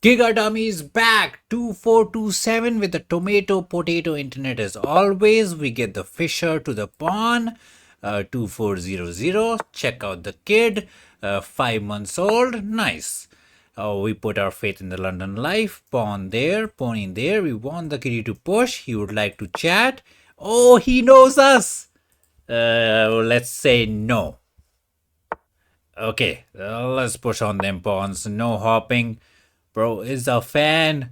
Giga Dummy is back 2427 with the tomato potato internet as always. We get the Fisher to the pawn 2400. Check out the kid, 5 months old. Nice. We put our faith in the London life. Pawn there, pawn in there. We want the kitty to push. He would like to chat. Oh, he knows us. Let's say no. Okay, let's push on them pawns. No hopping. Bro is a fan.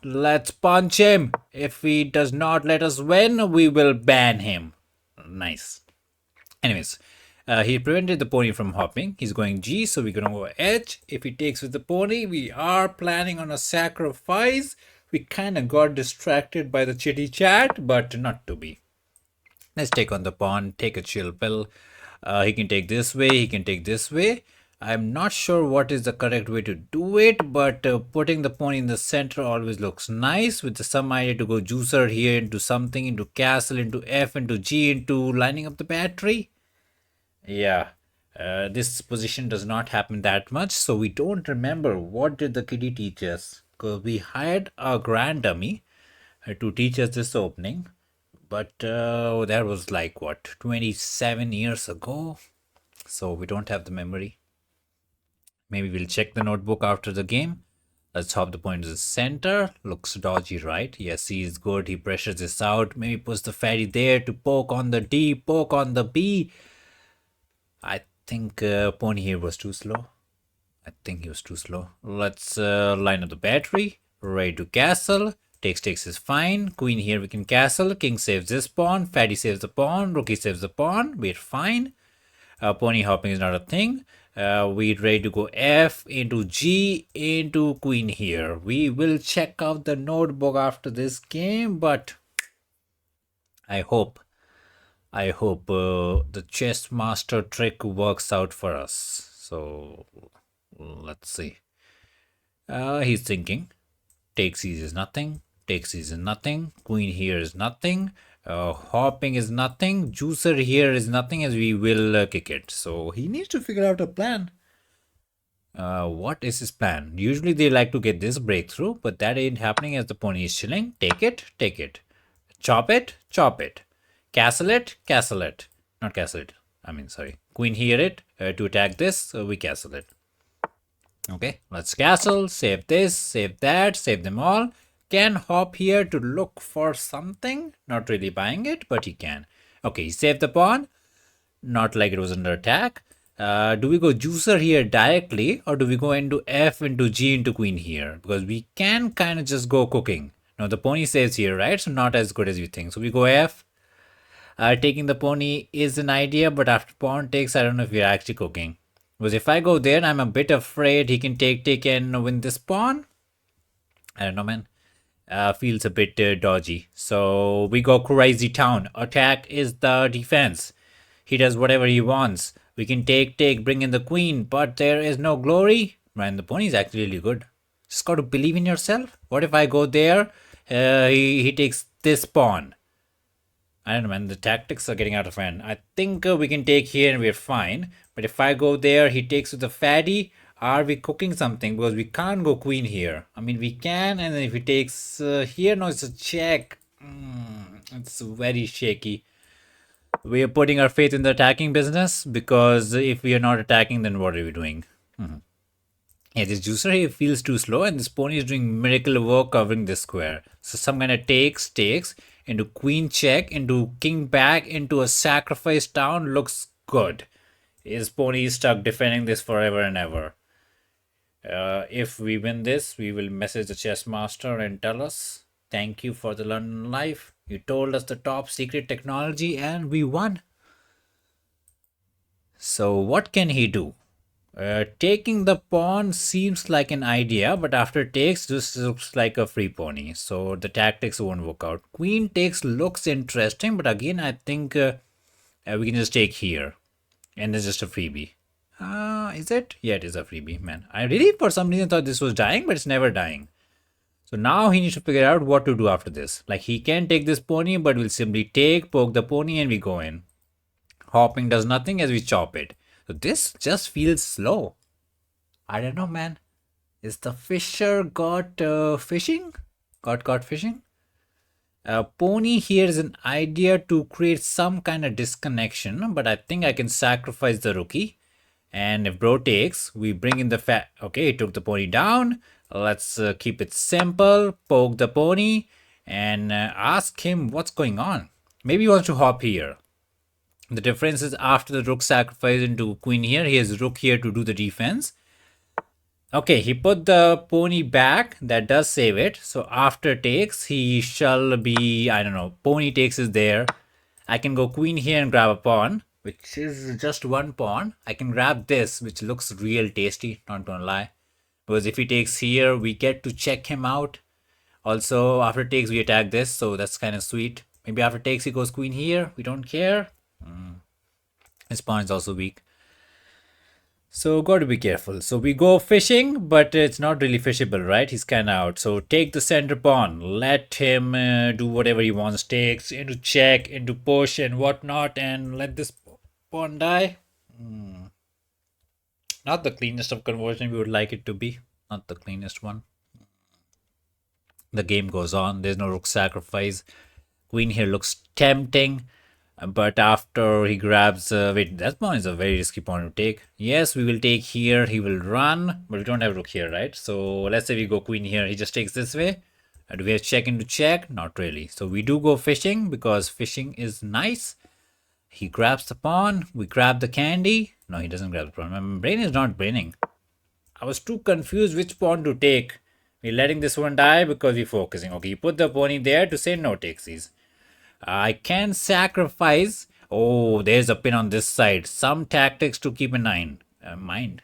Let's punch him. If he does not let us win, we will ban him. Nice. Anyways, he prevented the pony from hopping. He's going G, so we're gonna go H. If he takes with the pony, we are planning on a sacrifice. We kind of got distracted by the chitty chat, but not to be. Let's take on the pawn, take a chill pill. He can take this way, he can take this way. I'm not sure what is the correct way to do it, but putting the pawn in the center always looks nice with some idea to go juicer here into something, into castle, into F, into G, into lining up the battery. Yeah, this position does not happen that much, so we don't remember what did the kitty teach us. Because we hired a grand dummy to teach us this opening. But that was like what, 27 years ago, so we don't have the memory. Maybe we'll check the notebook after the game. Let's hop the point to the center. Looks dodgy, right? Yes, he is good. He pressures this out. Maybe puts the fatty there to poke on the D, poke on the B. I think pony here was too slow. I think he was too slow. Let's line up the battery. Ready to castle. Takes is fine. Queen here we can castle. King saves this pawn. Fatty saves the pawn. Rookie saves the pawn. We're fine. Pony hopping is not a thing. We're ready to go F into G into queen here. We will check out the notebook after this game, but I hope the chess master trick works out for us. So let's see. He's thinking. Takes is nothing. Takes is nothing. Queen here is nothing. Hopping is nothing. Juicer here is nothing, as we will kick it. So he needs to figure out a plan. What is his plan? Usually they like to get this breakthrough, but that ain't happening as the pony is chilling. Take it, take it. Chop it, chop it. Castle it, castle it. Not castle it. I mean, sorry. Queen here it to attack this, so we castle it. Okay, let's castle, save this, save that, save them all. Can hop here to look for something. Not really buying it, but he can. Okay, he saved the pawn. Not like it was under attack. Do we go juicer here directly, or do we go into F, into G, into queen here? Because we can kind of just go cooking. Now the pony saves here, right? So not as good as we think. So we go F. Taking the pony is an idea, but after pawn takes, I don't know if we're actually cooking. Because if I go there, I'm a bit afraid he can take and win this pawn. I don't know, man. Feels a bit dodgy. So we go crazy town. Attack is the defense. He does whatever he wants. We can take, bring in the queen, but there is no glory. Man, the pony is actually really good. Just got to believe in yourself. What if I go there? He takes this pawn. I don't know, man. The tactics are getting out of hand. I think we can take here and we're fine. But if I go there, he takes with the fatty. Are we cooking something? Because we can't go queen here. I mean, we can, and then if he takes here, no, it's a check. It's very shaky. We are putting our faith in the attacking business, because if we are not attacking, then what are we doing? Yeah, this juicer here feels too slow, and this pony is doing miracle work covering this square. So some kind of takes into queen check, into king back, into a sacrifice down. Looks good. His pony is stuck defending this forever and ever. If we win this, we will message the chess master and tell us, thank you for the London life. You told us the top secret technology and we won. So what can he do? Taking the pawn seems like an idea, but after takes, this looks like a free pony. So the tactics won't work out. Queen takes looks interesting, but again, I think we can just take here. And it's just a freebie. Is it? Yeah, it is a freebie, man. I really, for some reason, thought this was dying, but it's never dying. So now he needs to figure out what to do after this. Like, he can take this pony, but we'll simply take, poke the pony, and we go in. Hopping does nothing as we chop it. So this just feels slow. I don't know, man. Is the fisher got fishing? Got fishing? Pony here is an idea to create some kind of disconnection, but I think I can sacrifice the rookie. And if bro takes, we bring in the fat. Okay, he took the pony down. Let's keep it simple. Poke the pony and ask him what's going on. Maybe he wants to hop here. The difference is after the rook sacrifice into queen here, he has rook here to do the defense. Okay, he put the pony back. That does save it. So after takes, he shall be, I don't know, pony takes is there. I can go queen here and grab a pawn, which is just one pawn. I can grab this, which looks real tasty, not gonna lie. Because if he takes here, we get to check him out. Also, after takes, we attack this, so that's kind of sweet. Maybe after takes, he goes queen here. We don't care. His pawn is also weak. So got to be careful. So we go fishing, but it's not really fishable, right? He's kind of out. So take the center pawn. Let him do whatever he wants. Takes into check, into push and whatnot, and let this pawn die. Not the cleanest of conversion we would like it to be. Not the cleanest one. The game goes on. There's no rook sacrifice. Queen here looks tempting. But after he grabs, wait, that pawn is a very risky pawn to take. Yes, we will take here. He will run, but we don't have rook here, right? So let's say we go queen here. He just takes this way. Do we have check into check? Not really. So we do go fishing because fishing is nice. He grabs the pawn. We grab the candy. No, he doesn't grab the pawn. My brain is not braining. I was too confused which pawn to take. We're letting this one die because we're focusing. Okay, you put the pony there to say no takesies. I can sacrifice. Oh, there's a pin on this side. Some tactics to keep in mind.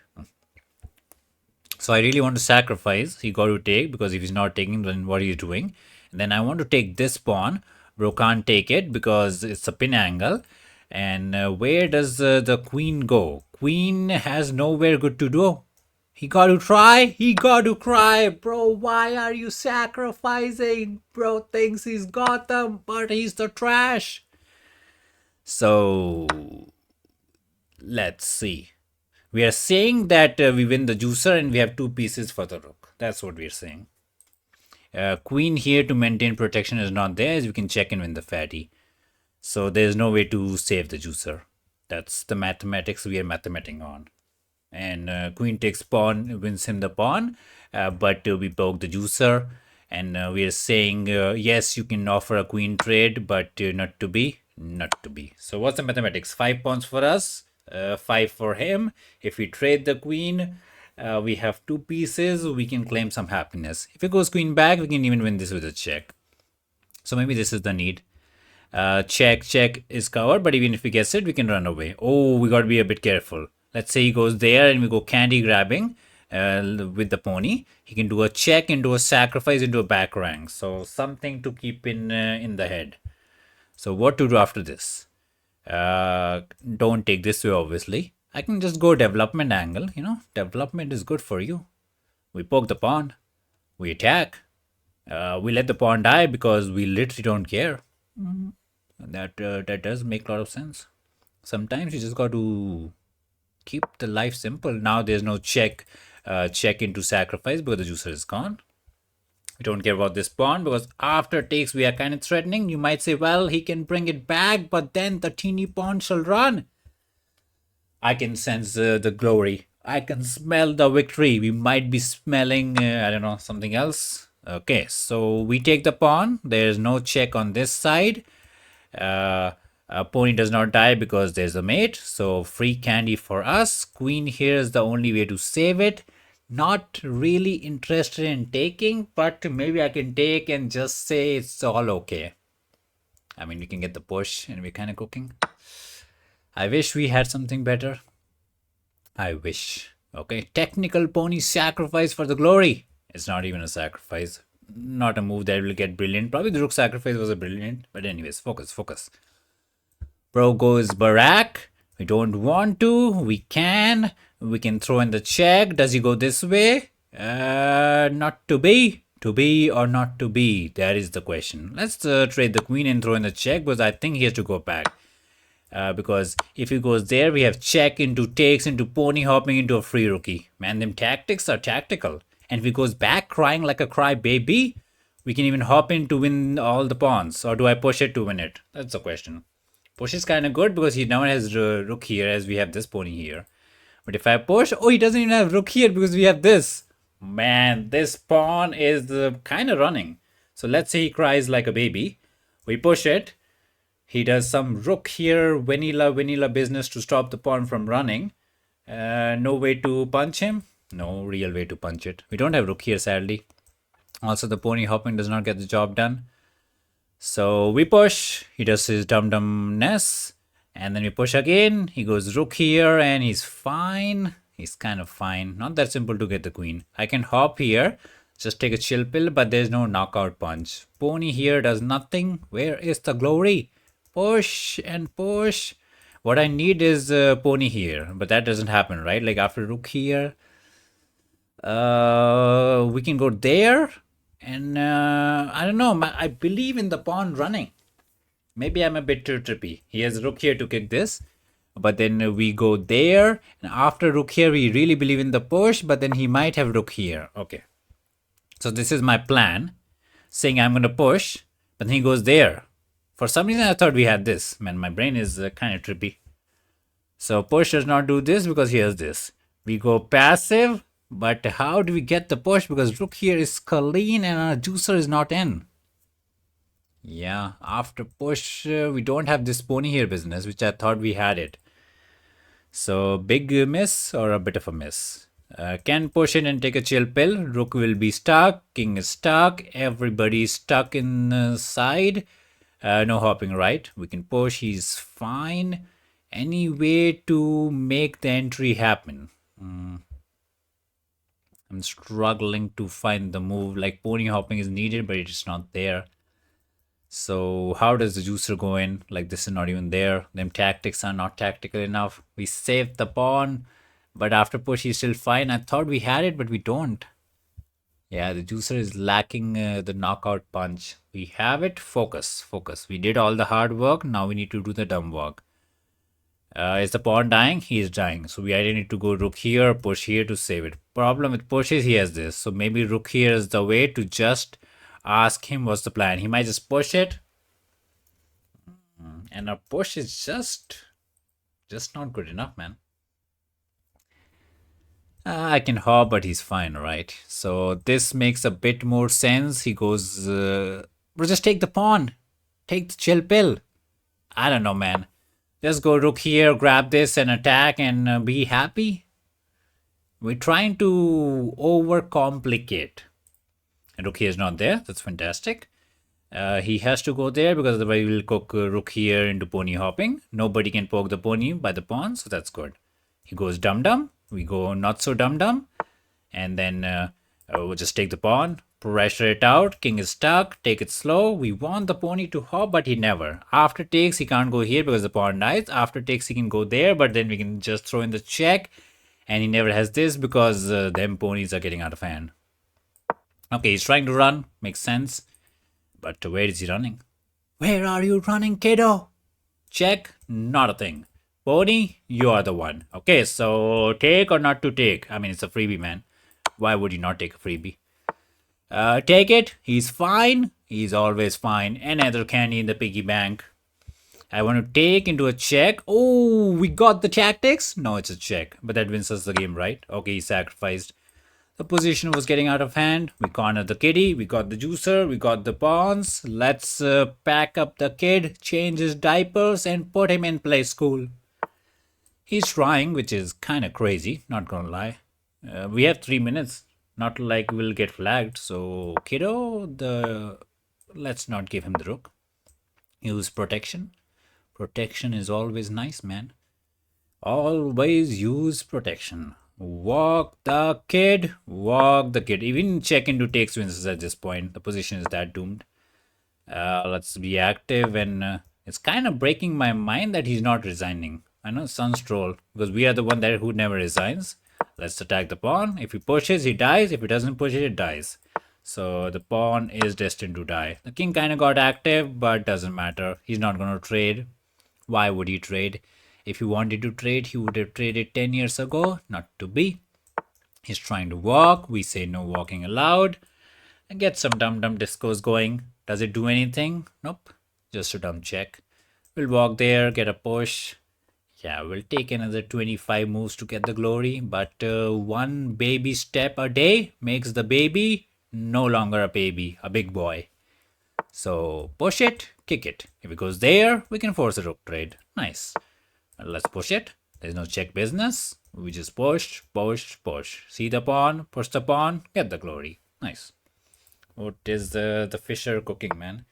So I really want to sacrifice. He got to take because if he's not taking, then what are you doing? And then I want to take this pawn. Bro can't take it because it's a pin angle. And where does the queen go? Queen has nowhere good to do. He got to try. He got to cry. Bro, why are you sacrificing? Bro thinks he's got them, but he's the trash. So, let's see. We are saying that we win the juicer and we have 2 pieces for the rook. That's what we're saying. Queen here to maintain protection is not there, as we can check and win the fatty. So, there's no way to save the juicer. That's the mathematics we are mathemating on. And queen takes pawn, wins him the pawn, but we poke the juicer. And we are saying, yes, you can offer a queen trade, but not to be. So what's the mathematics? 5 pawns for us, 5 for him. If we trade the queen, we have 2 pieces. We can claim some happiness. If it goes queen back, we can even win this with a check. So maybe this is the need. Check is covered, but even if he gets it, we can run away. Oh, we got to be a bit careful. Let's say he goes there and we go candy grabbing with the pony. He can do a check into a sacrifice into a back rank. So something to keep in the head. So what to do after this? Don't take this way, obviously. I can just go development angle. Development is good for you. We poke the pawn. We attack. We let the pawn die because we literally don't care. That does make a lot of sense. Sometimes you just got to keep the life simple. Now there's no check into sacrifice because the juicer is gone. We don't care about this pawn because after takes we are kind of threatening. You might say, well, he can bring it back, but then the teeny pawn shall run. I can sense the glory. I can smell the victory. We might be smelling, I don't know, something else. Okay, so we take the pawn. There's no check on this side. Pony does not die because there's a mate. So free candy for us. Queen here is the only way to save it. Not really interested in taking, but maybe I can take and just say it's all okay. I mean, we can get the push and we're kind of cooking. I wish we had something better. I wish. Okay, technical pony sacrifice for the glory. It's not even a sacrifice. Not a move that will get brilliant. Probably the rook sacrifice was a brilliant. But anyways, focus. Bro goes Barak. We don't want to. We can. We can throw in the check. Does he go this way? Not to be. To be or not to be? That is the question. Let's trade the queen and throw in the check because I think he has to go back. Because if he goes there, we have check into takes into pony hopping into a free rookie. Man, them tactics are tactical. And if he goes back crying like a cry baby, we can even hop in to win all the pawns. Or do I push it to win it? That's the question. Push is kind of good because he now has rook here as we have this pony here. But if I push, oh, he doesn't even have rook here because we have this. Man, this pawn is kind of running. So let's say he cries like a baby. We push it. He does some rook here, vanilla business to stop the pawn from running. No way to punch him. No real way to punch it. We don't have rook here, sadly. Also, the pony hopping does not get the job done. So we push. He does his dum-dumness. And then we push again. He goes rook here and he's fine. He's kind of fine. Not that simple to get the queen. I can hop here. Just take a chill pill, but there's no knockout punch. Pony here does nothing. Where is the glory? Push and push. What I need is pony here, but that doesn't happen, right? Like after rook here, we can go there, and I don't know. I believe in the pawn running. Maybe I'm a bit too trippy. He has rook here to kick this, but then we go there, and after rook here, we really believe in the push, but then he might have rook here. Okay, so this is my plan, saying I'm gonna push, but then he goes there. For some reason, I thought we had this. Man, my brain is kind of trippy. So push does not do this because he has this. We go passive, but how do we get the push? Because rook here is clean and our juicer is not in. Yeah, after push, we don't have this pony here business, which I thought we had it. So big miss or a bit of a miss. Can push in and take a chill pill. Rook will be stuck. King is stuck. Everybody is stuck in the side. No hopping right. We can push. He's fine. Any way to make the entry happen? I'm struggling to find the move. Like pony hopping is needed, but it's not there. So how does the juicer go in? Like this is not even there. Them tactics are not tactical enough. We saved the pawn, but after push he's still fine. I thought we had it, but we don't. Yeah, the juicer is lacking the knockout punch. We have it. Focus, focus. We did all the hard work. Now we need to do the dumb work. Is the pawn dying? He is dying. So we either need to go rook here, push here to save it. Problem with push is he has this. So maybe rook here is the way to just ask him what's the plan. He might just push it. And our push is just not good enough, man. I can hop, but he's fine, right? So this makes a bit more sense. He goes, bro, just take the pawn. Take the chill pill. I don't know, man. Just go rook here, grab this and attack and be happy. We're trying to overcomplicate. And rook here is not there. That's fantastic. He has to go there because otherwise we'll cook rook here into pony hopping. Nobody can poke the pony by the pawn, so that's good. He goes dum-dum. We go not so dum-dum. And then we'll just take the pawn, pressure it out. King is stuck. Take it slow. We want the pony to hop, but he never. After takes, he can't go here because the pawn dies. After takes, he can go there, but then we can just throw in the check. And he never has this because them ponies are getting out of hand. Okay, he's trying to run. Makes sense. But where is he running? Where are you running, kiddo? Check. Not a thing. Pony, you are the one. Okay, so take or not to take? I mean, it's a freebie, man. Why would you not take a freebie? Take it. He's fine. He's always fine. Another candy in the piggy bank. I want to take into a check. Oh, we got the tactics? No, it's a check. But that wins us the game, right? Okay, he sacrificed. The position was getting out of hand. We cornered the kitty. We got the juicer. We got the pawns. Let's pack up the kid, change his diapers, and put him in play school. He's trying, which is kind of crazy, not gonna lie. We have 3 minutes. Not like we'll get flagged. So, kiddo, let's not give him the rook. Use protection. Protection is always nice, man. Always use protection. Walk the kid. Walk the kid. Even check into takes wins at this point. The position is that doomed. Let's be active. And it's kind of breaking my mind that he's not resigning. I know Sun's troll because we are the one that who never resigns. Let's attack the pawn. If he pushes, he dies. If he doesn't push it, it dies. So the pawn is destined to die. The king kind of got active, but doesn't matter. He's not going to trade. Why would he trade? If he wanted to trade, he would have traded 10 years ago. Not to be. He's trying to walk. We say no walking allowed. And get some dum dum discos going. Does it do anything? Nope. Just a dumb check. We'll walk there, get a push. Yeah, we'll take another 25 moves to get the glory. But one baby step a day makes the baby no longer a baby, a big boy. So push it, kick it. If it goes there, we can force a rook trade. Nice. Let's push it. There's no check business. We just push, push, push. See the pawn, push the pawn, get the glory. Nice. What is the fisher cooking, man?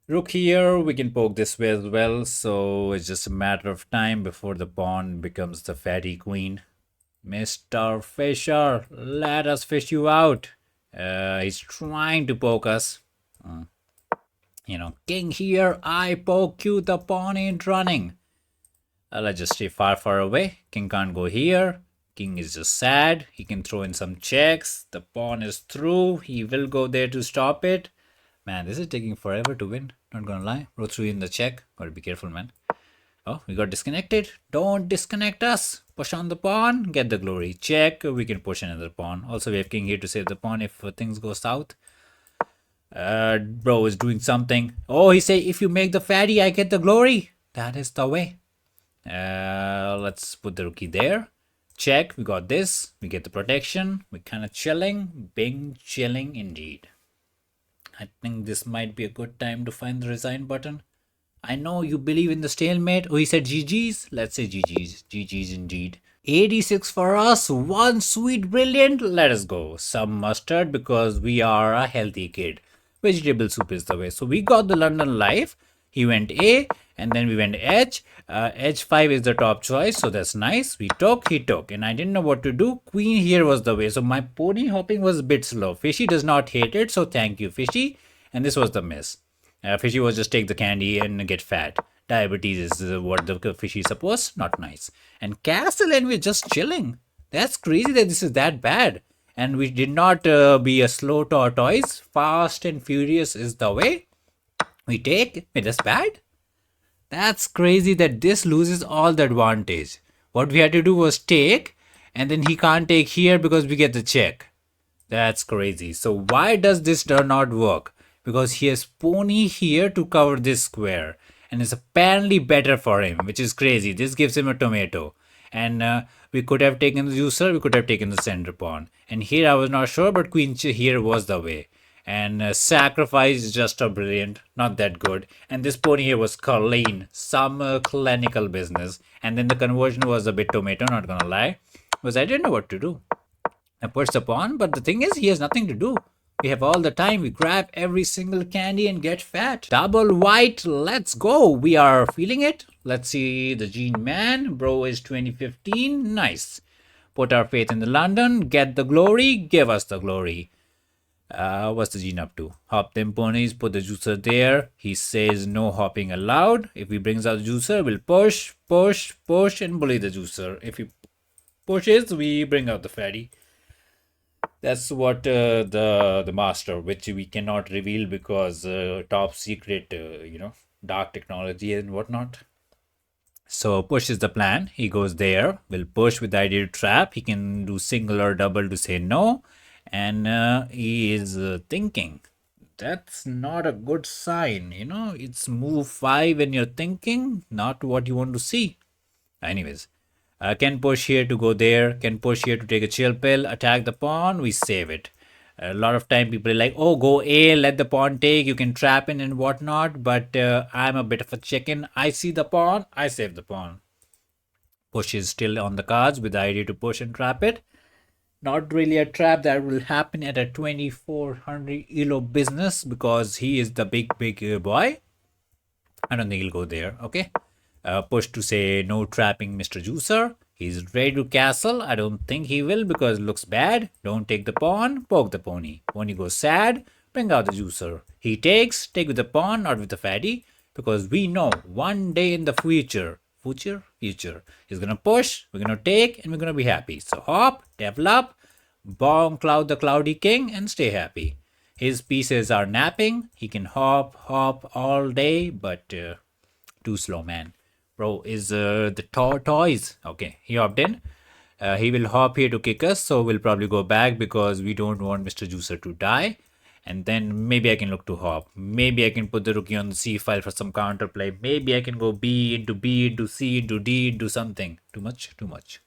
Rook here, we can poke this way as well. So it's just a matter of time before the pawn becomes the fatty queen. Mr. Fisher, let us fish you out. He's trying to poke us. King here, I poke you, the pawn ain't running. Let's just stay far, far away. King can't go here. King is just sad. He can throw in some checks. The pawn is through. He will go there to stop it. Man, this is taking forever to win. Not gonna lie. Rook threw in the check. Gotta be careful, man. Oh, we got disconnected. Don't disconnect us. Push on the pawn. Get the glory. Check. We can push another pawn. Also, we have king here to save the pawn if things go south. Bro is doing something. Oh, he say, if you make the fatty, I get the glory. That is the way. Let's put the rookie there. Check. We got this. We get the protection. We're kind of chilling. Bing chilling indeed. I think this might be a good time to find the resign button. I know you believe in the stalemate. Oh, he said GG's. Let's say GG's. GG's indeed. 86 for us. One sweet brilliant. Let us go. Some mustard because we are a healthy kid. Vegetable soup is the way. So we got the London Life. He went A and then we went H. H5 is the top choice. So that's nice. We took, he took. And I didn't know what to do. Queen here was the way. So my pony hopping was a bit slow. Fishy does not hate it. So thank you, Fishy. And this was the miss. Fishy was just take the candy and get fat. Diabetes is what the fishy supposed. Not nice. And castle and we're just chilling. That's crazy that this is that bad. And we did not be a slow tortoise. Fast and furious is the way. We take. Wait, that's bad? That's crazy that this loses all the advantage. What we had to do was take. And then he can't take here because we get the check. That's crazy. So why does this not work? Because he has pony here to cover this square. And it's apparently better for him, which is crazy. This gives him a tomato. And we could have taken the user, we could have taken the center pawn. And here I was not sure, but queen here was the way. And sacrifice is just a brilliant, not that good. And this pony here was clean, some clinical business. And then the conversion was a bit tomato, not gonna lie. Because I didn't know what to do. I pushed the pawn, but the thing is, he has nothing to do. We have all the time. We grab every single candy and get fat. Double white. Let's go. We are feeling it. Let's see the Gene Man. Bro is 2015. Nice. Put our faith in the London. Get the glory. Give us the glory. What's the Gene up to? Hop them ponies. Put the juicer there. He says no hopping allowed. If he brings out the juicer, we'll push, push, push and bully the juicer. If he pushes, we bring out the fatty. That's what the master, which we cannot reveal because top secret, dark technology and whatnot. So push is the plan. He goes there. We'll push with the idea to trap. He can do single or double to say no. And he is thinking. That's not a good sign. It's move 5 when you're thinking, not what you want to see. Anyways. Can push here to go there, can push here to take a chill pill, attack the pawn, we save it. A lot of time people are like, oh, go A, let the pawn take, you can trap in and whatnot, but I'm a bit of a chicken. I see the pawn, I save the pawn. Push is still on the cards with the idea to push and trap it. Not really a trap that will happen at a 2400 elo business because he is the big boy. I don't think he'll go there, okay? Push to say no trapping Mr. Juicer. He's ready to castle. I don't think he will because it looks bad. Don't take the pawn. Poke the pony. Pony goes sad. Bring out the juicer. He takes. Take with the pawn, not with the fatty. Because we know one day in the future, he's going to push. We're going to take and we're going to be happy. So hop, develop, bomb cloud the cloudy king and stay happy. His pieces are napping. He can hop all day, but too slow, man. Bro is the tortoise. Okay, he hopped in. He will hop here to kick us, so we'll probably go back because we don't want Mr. Juicer to die. And then maybe I can look to hop. Maybe I can put the rookie on the C file for some counterplay. Maybe I can go B into C into D into something. Too much? Too much.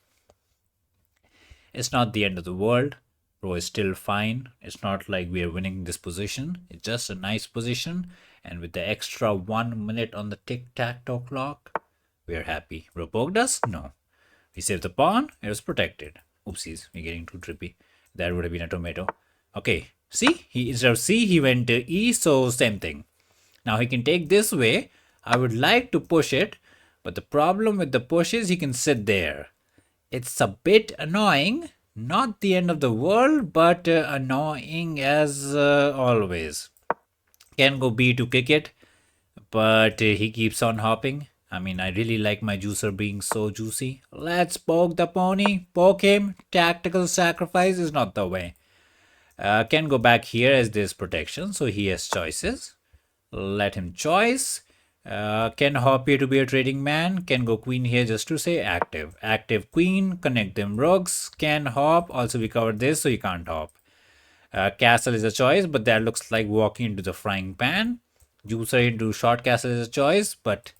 It's not the end of the world. Row is still fine. It's not like we are winning this position. It's just a nice position. And with the extra 1 minute on the tic-tac-toe clock, we're happy. Row poked us? No. We saved the pawn. It was protected. Oopsies, we're getting too trippy. That would have been a tomato. Okay, see? Instead of C, he went to E, so same thing. Now he can take this way. I would like to push it, but the problem with the push is he can sit there. It's a bit annoying. Not the end of the world, but annoying as always. Can go B to kick it, but he keeps on hopping. I mean, I really like my juicer being so juicy. Let's poke the pony. Poke him. Tactical sacrifice is not the way. Can go back here as this protection, so he has choices. Let him choice. Can hop here to be a trading man. Can go queen here just to say active. Active queen. Connect them rooks. Can hop. Also, we covered this, so you can't hop. Castle is a choice, but that looks like walking into the frying pan. Juicer into short castle is a choice, but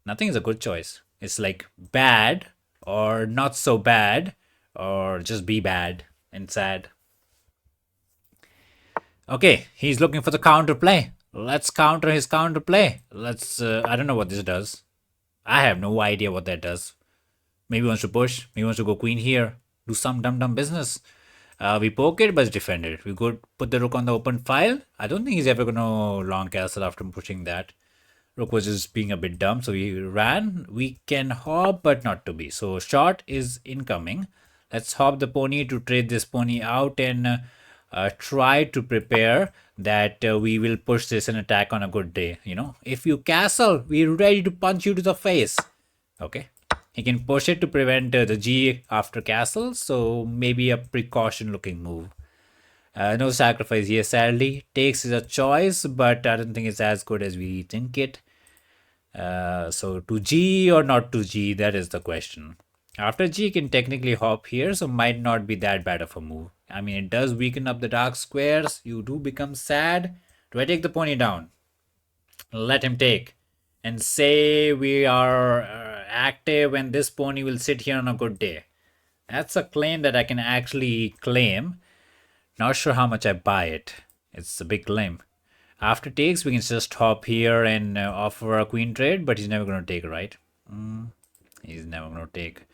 nothing is a good choice. It's like bad or not so bad or just be bad and sad. Okay, he's looking for the counter play. Let's counter his counter play. Let's. I don't know what this does. I have no idea what that does. Maybe he wants to push. Maybe he wants to go queen here. Do some dumb business. We poke it, but it's defended. We go put the rook on the open file. I don't think he's ever gonna long castle after pushing that. Rook was just being a bit dumb, so we ran. We can hop, but not to be. So shot is incoming. Let's hop the pony to trade this pony out and try to prepare that we will push this and attack on a good day. You know, if you castle, we're ready to punch you to the face. Okay. He can push it to prevent the G after castle, so maybe a precaution looking move. No sacrifice here, sadly. Takes is a choice, but I don't think it's as good as we think it. So to G or not to G, that is the question. After G, you can technically hop here, so might not be that bad of a move. I mean, it does weaken up the dark squares. You do become sad. Do I take the pony down? Let him take. And say we are active and this pony will sit here on a good day. That's a claim that I can actually claim. Not sure how much I buy it. It's a big claim. After takes, we can just hop here and offer a queen trade, but he's never going to take, right? He's never going to take.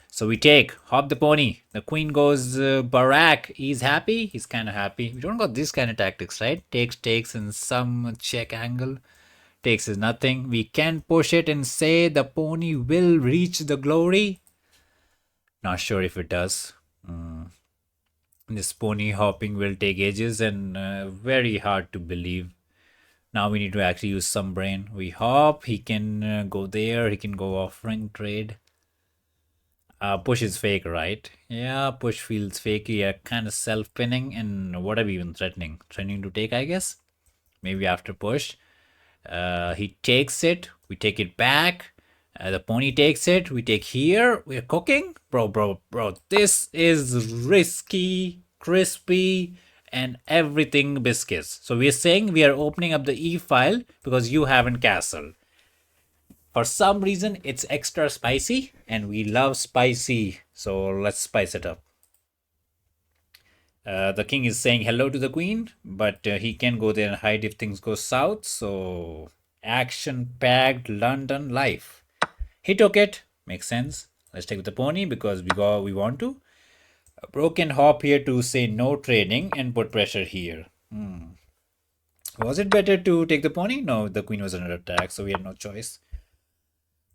So we take, hop the pony. The queen goes Barak. He's happy. He's kind of happy. We don't got this kind of tactics, right? Takes in some check angle. Takes is nothing. We can push it and say the pony will reach the glory. Not sure if it does. This pony hopping will take ages and very hard to believe. Now we need to actually use some brain. We hop. He can go there. He can go offering trade. Push is fake, right? Yeah, push feels fake. Yeah, kind of self-pinning. And what are we even threatening? Threatening to take, I guess? Maybe after push. He takes it. We take it back. The pony takes it. We take here. We're cooking. Bro. This is risky, crispy, and everything biscuits. So we're saying we are opening up the E file because you haven't castled. For some reason, it's extra spicy, and we love spicy. So let's spice it up. The king is saying hello to the queen, but he can go there and hide if things go south. So action-packed London life. He took it. Makes sense. Let's take the pony because we want to. A broken hop here to say no trading and put pressure here. Was it better to take the pony? No, the queen was under attack, so we had no choice.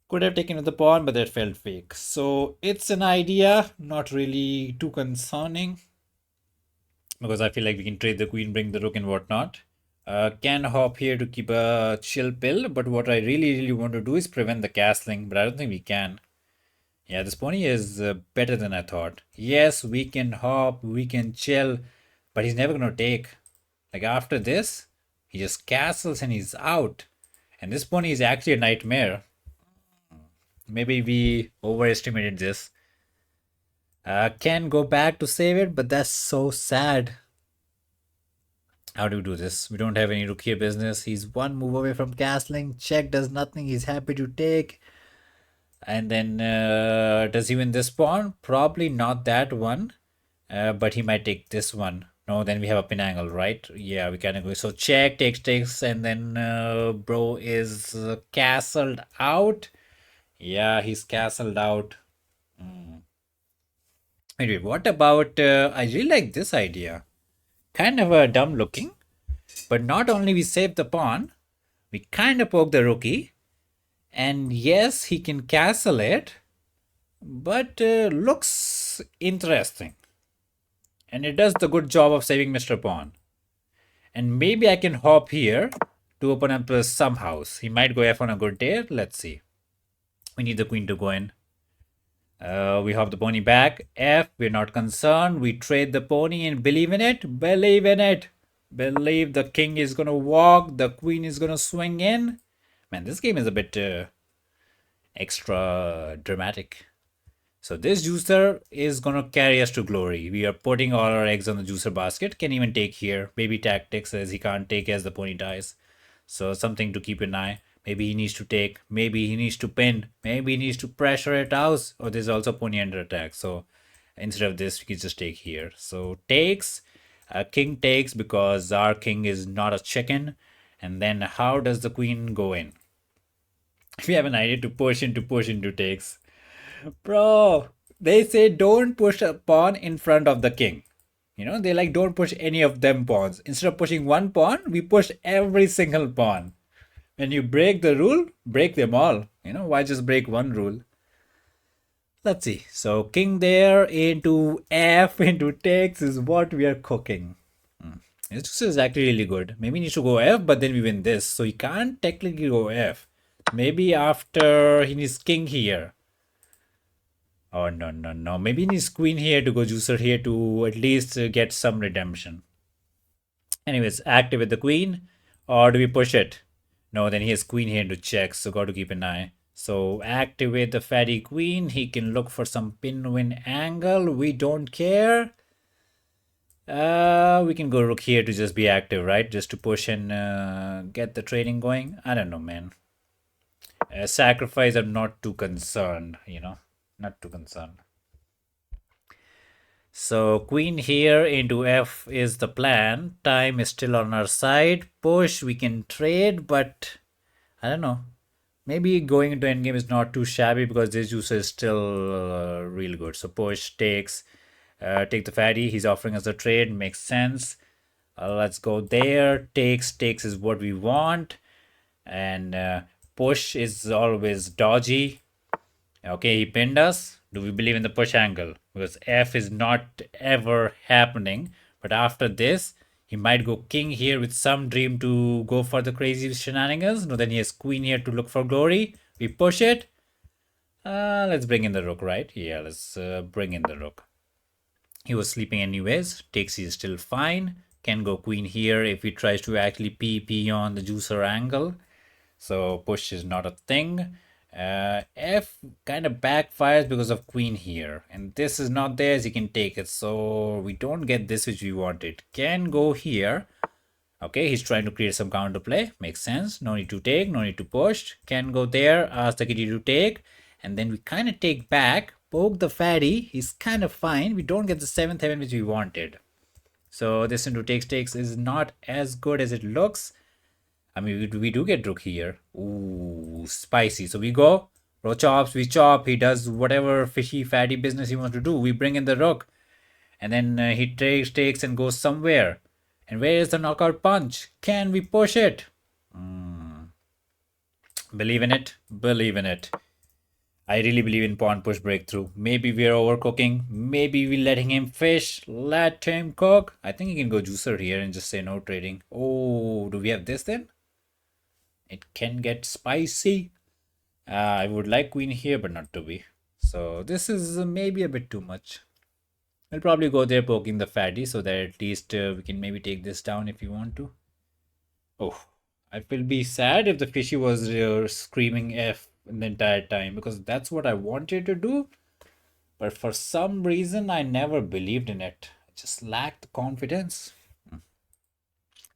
Could have taken the pawn, but that felt fake. So it's an idea, not really too concerning. Because I feel like we can trade the queen, bring the rook and whatnot. Can hop here to keep a chill pill, but what I really want to do is prevent the castling, but I don't think we can. Yeah, this pony is better than I thought. Yes, we can hop, we can chill, but he's never going to take. Like after this, he just castles and he's out. And this pony is actually a nightmare. Maybe we overestimated this. Can go back to save it, but that's so sad. How do we do this? We don't have any rook here business. He's one move away from castling. Check does nothing. He's happy to take. And then does he win this pawn? Probably not that one. But he might take this one. No, then we have a pin angle, right? Yeah, we can agree. So check, takes, and then bro is castled out. Yeah, he's castled out. Anyway, what about? I really like this idea. Kind of dumb looking, but not only we save the pawn, we kind of poke the rookie, and yes, he can castle it, but looks interesting, and it does the good job of saving Mr. Pawn. And maybe I can hop here to open up some house. He might go F on a good day. Let's see. We need the queen to go in. We hop the pony back. F, we're not concerned. We trade the pony and believe in it. Believe in it. Believe the king is going to walk. The queen is going to swing in. Man, this game is a bit extra dramatic. So this juicer is going to carry us to glory. We are putting all our eggs on the juicer basket. Can even take here. Baby tactics as he can't take as the pony dies. So something to keep an eye. Maybe he needs to take. Maybe he needs to pin. Maybe he needs to pressure it out. Or there's also pony under attack. So instead of this, we can just take here. So takes. King takes because our king is not a chicken. And then how does the queen go in? We have an idea to push into takes. Bro, they say don't push a pawn in front of the king. You know, they like don't push any of them pawns. Instead of pushing one pawn, we push every single pawn. When you break the rule, break them all. You know, why just break one rule? Let's see. So king there into F into takes is what we are cooking. This is actually really good. Maybe he needs to go F, but then we win this. So he can't technically go F. Maybe after he needs king here. Oh, no, no, no. Maybe he needs queen here to go juicer here to at least get some redemption. Anyways, activate the queen. Or do we push it? No, then he has queen here to check, so got to keep an eye. So activate the fatty queen. He can look for some pin win angle. We don't care. We can go rook here to just be active, right? Just to push and get the trading going. I don't know, man. Sacrifice, I'm not too concerned, you know. Not too concerned. So queen here into F is the plan. Time is still on our side. Push, we can trade, but I don't know. Maybe going into endgame is not too shabby because this juicer is still real good. So push, takes, take the fatty. He's offering us a trade. Makes sense. Let's go there. Takes is what we want. And push is always dodgy. Okay, he pinned us. Do we believe in the push angle? Because F is not ever happening. But after this, he might go king here with some dream to go for the crazy shenanigans. No, then he has queen here to look for glory. We push it. Let's bring in the rook, right? Yeah, let's bring in the rook. He was sleeping anyways. Takes is still fine. Can go queen here if he tries to actually PP on the juicer angle. So push is not a thing. F kind of backfires because of queen here, and this is not theirs. He can take it, so we don't get this which we wanted. Can go here. Okay, he's trying to create some counterplay. Makes sense. No need to take, no need to push. Can go there. Ask the kitty to take, and then we kind of take back. Poke the fatty. He's kind of fine. We don't get the seventh heaven which we wanted. So this into takes is not as good as it looks. I mean, we do get rook here. Ooh, spicy. So we go. Rook chops, we chop. He does whatever fishy, fatty business he wants to do. We bring in the rook. And then he takes and goes somewhere. And where is the knockout punch? Can we push it? Believe in it. Believe in it. I really believe in pawn push breakthrough. Maybe we are overcooking. Maybe we're letting him fish. Let him cook. I think he can go juicer here and just say no trading. Oh, do we have this then? It can get spicy. I would like queen here, but not to be. So this is maybe a bit too much. I'll probably go there poking the fatty so that at least we can maybe take this down if you want to. Oh, I will be sad if the fishy was screaming F the entire time because that's what I wanted to do. But for some reason, I never believed in it. I just lacked confidence.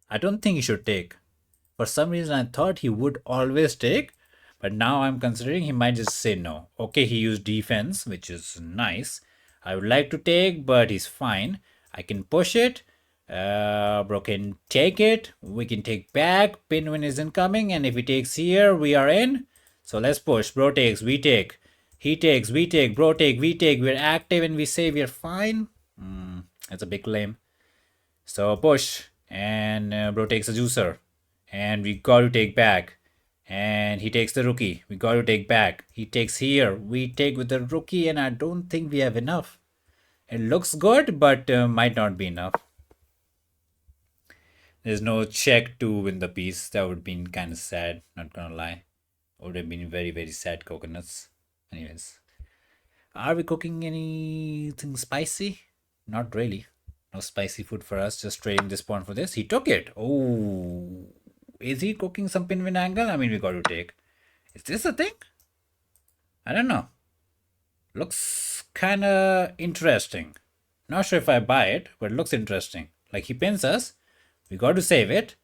I don't think he should take. For some reason, I thought he would always take, but now I'm considering he might just say no. Okay, he used defense, which is nice. I would like to take, but he's fine. I can push it. Bro can take it. We can take back. Pinwin is incoming, and if he takes here, we are in. So let's push. Bro takes, we take. He takes, we take. Bro take, we take. We're active, and we say we're fine. That's a big claim. So push, and bro takes a juicer, and we got to take back. And he takes the rookie. We got to take back. He takes here. We take with the rookie, and I don't think we have enough. It looks good, but might not be enough. There's no check to win the piece. That would have been kind of sad, not gonna lie. Would have been very, very sad coconuts. Anyways, are we cooking anything spicy? Not really. No spicy food for us. Just trading this pawn for this. He took it. Oh, is he cooking some pinwin angle? I mean, we got to take. Is this a thing? I don't know. Looks kind of interesting. Not sure if I buy it, but it looks interesting. Like he pins us. We got to save it.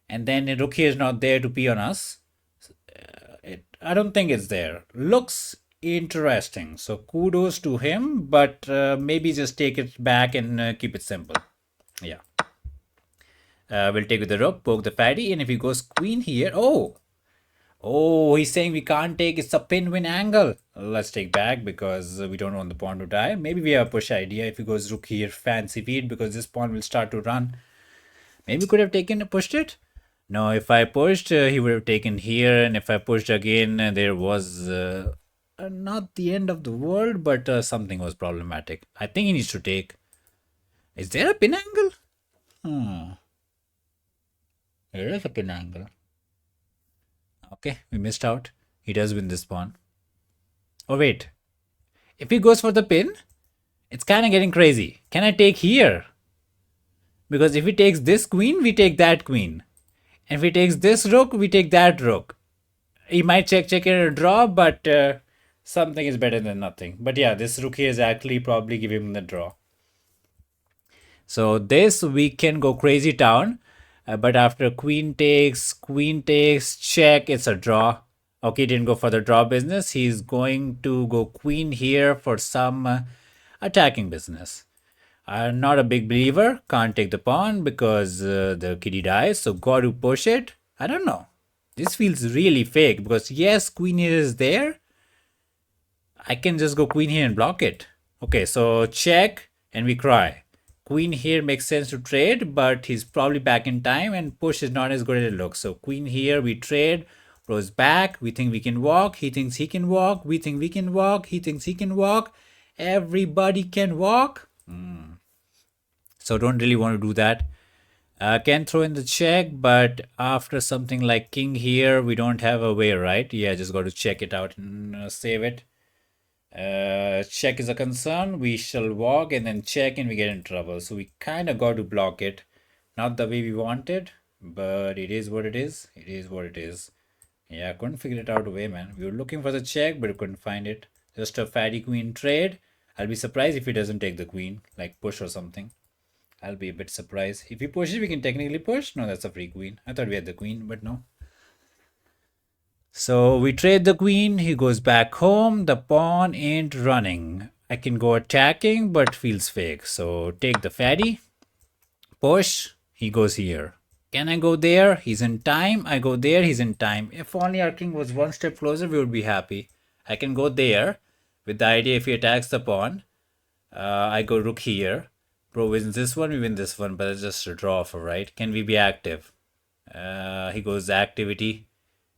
And then the rookie is not there to pee on us. I don't think it's there. Looks interesting. So kudos to him, but maybe just take it back and keep it simple. Yeah. We'll take with the rook, poke the fatty, and if he goes queen here, oh, he's saying we can't take. It's a pin-win angle. Let's take back because we don't want the pawn to die. Maybe we have a push idea. If he goes rook here, fancy feed because this pawn will start to run. Maybe could have pushed it. No, if I pushed, he would have taken here, and if I pushed again, there was not the end of the world, but something was problematic. I think he needs to take. Is there a pin angle? There is a pin angle. Okay, we missed out. He does win this pawn. Oh, wait. If he goes for the pin, it's kind of getting crazy. Can I take here? Because if he takes this queen, we take that queen. And if he takes this rook, we take that rook. He might check and draw, but something is better than nothing. But yeah, this rook here is actually probably giving him the draw. So this we can go crazy town. But after queen takes, check, it's a draw. Okay, didn't go for the draw business. He's going to go queen here for some attacking business. I'm not a big believer. Can't take the pawn because the kitty dies. So got to push it. I don't know. This feels really fake because yes, queen here is there. I can just go queen here and block it. Okay, so check and we cry. Queen here makes sense to trade, but he's probably back in time and push is not as good as it looks. So queen here, we trade. Rose back. We think we can walk. He thinks he can walk. We think we can walk. He thinks he can walk. Everybody can walk. So don't really want to do that. Can throw in the check, but after something like king here, we don't have a way, right? Yeah, just got to check it out and save it. Check is a concern. We shall walk and then check and we get in trouble. So we kind of got to block it. Not the way we wanted, but it is what it is. It is what it is. Yeah, couldn't figure it out a way, man. We were looking for the check, but we couldn't find it. Just a fatty queen trade. I'll be surprised if he doesn't take the queen, like push or something. I'll be a bit surprised. If he pushes, we can technically push. No, that's a free queen. I thought we had the queen, but no. So we trade the queen. He goes back home. The pawn ain't running. I can go attacking, but feels fake. So take the fatty. Push. He goes here. Can I go there? He's in time. I go there. He's in time. If only our king was one step closer, we would be happy. I can go there with the idea if he attacks the pawn. I go rook here. Bro wins this one, we win this one, but it's just a draw for right. Can we be active? He goes activity,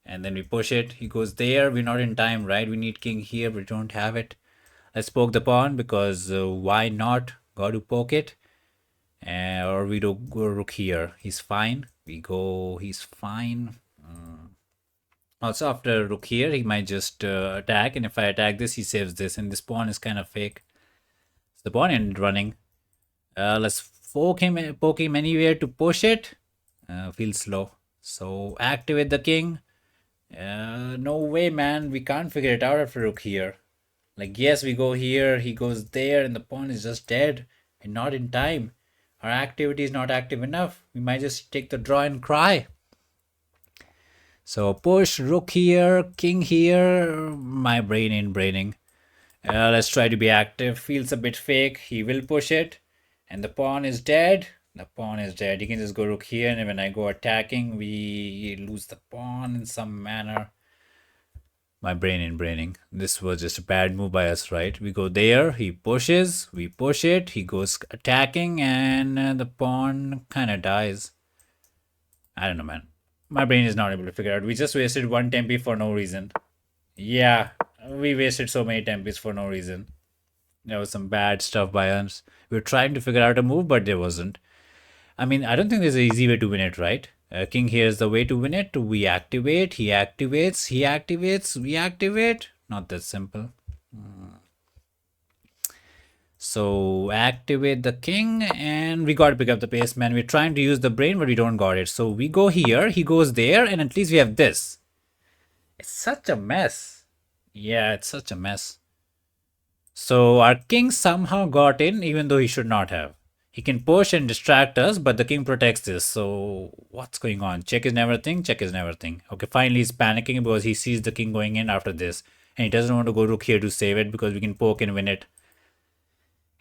and then we push it. He goes there. We're not in time, right? We need king here, but we don't have it. Let's poke the pawn because why not? Got to poke it. Or we do go rook here. He's fine. We go. He's fine. Also, after rook here, he might just attack, and if I attack this, he saves this, and this pawn is kind of fake. So the pawn ended running. Let's poke him anywhere to push it. Feels slow. So activate the king. No way, man. We can't figure it out after rook here. Like, yes, we go here, he goes there, and the pawn is just dead and not in time. Our activity is not active enough. We might just take the draw and cry. So push, rook here, king here. My brain ain't braining. Let's try to be active. Feels a bit fake. He will push it. And the pawn is dead. The pawn is dead. He can just go rook here. And when I go attacking, we lose the pawn in some manner. My brain ain't braining. This was just a bad move by us, right? We go there. He pushes. We push it. He goes attacking. And the pawn kind of dies. I don't know, man. My brain is not able to figure out. We just wasted one tempi for no reason. Yeah, we wasted so many tempis for no reason. There was some bad stuff by us. We were trying to figure out a move, but there wasn't. I mean, I don't think there's an easy way to win it, right? King here is the way to win it. We activate, he activates, he activates, we activate. Not that simple. So activate the king and we got to pick up the pace, man. We're trying to use the brain, but we don't got it. So we go here, he goes there, and at least we have this. It's such a mess. Yeah, it's such a mess. So our king somehow got in even though he should not have. He can push and distract us, but the king protects this. So what's going on? Check is never thing, check is never thing. Okay, finally he's panicking because he sees the king going in after this. And he doesn't want to go rook here to save it because we can poke and win it.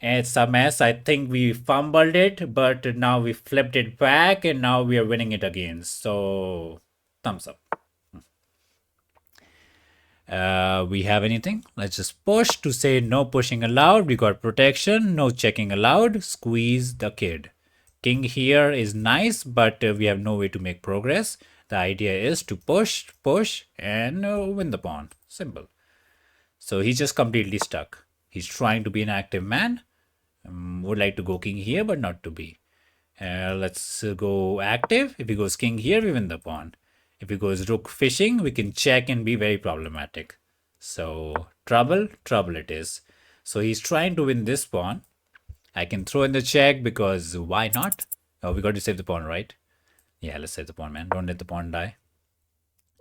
And it's a mess. I think we fumbled it, but now we flipped it back and now we are winning it again. So thumbs up. We have anything? Let's just push to say no pushing allowed. We got protection, no checking allowed. Squeeze the kid. King here is nice, but we have no way to make progress. The idea is to push, push, and win the pawn. Simple. So he's just completely stuck. He's trying to be an active man. Would like to go king here, but not to be. Let's go active. If he goes king here, we win the pawn. If he goes rook fishing, we can check and be very problematic. So trouble, trouble it is. So he's trying to win this pawn. I can throw in the check because why not? Oh, we got to save the pawn, right? Yeah, let's save the pawn, man. Don't let the pawn die.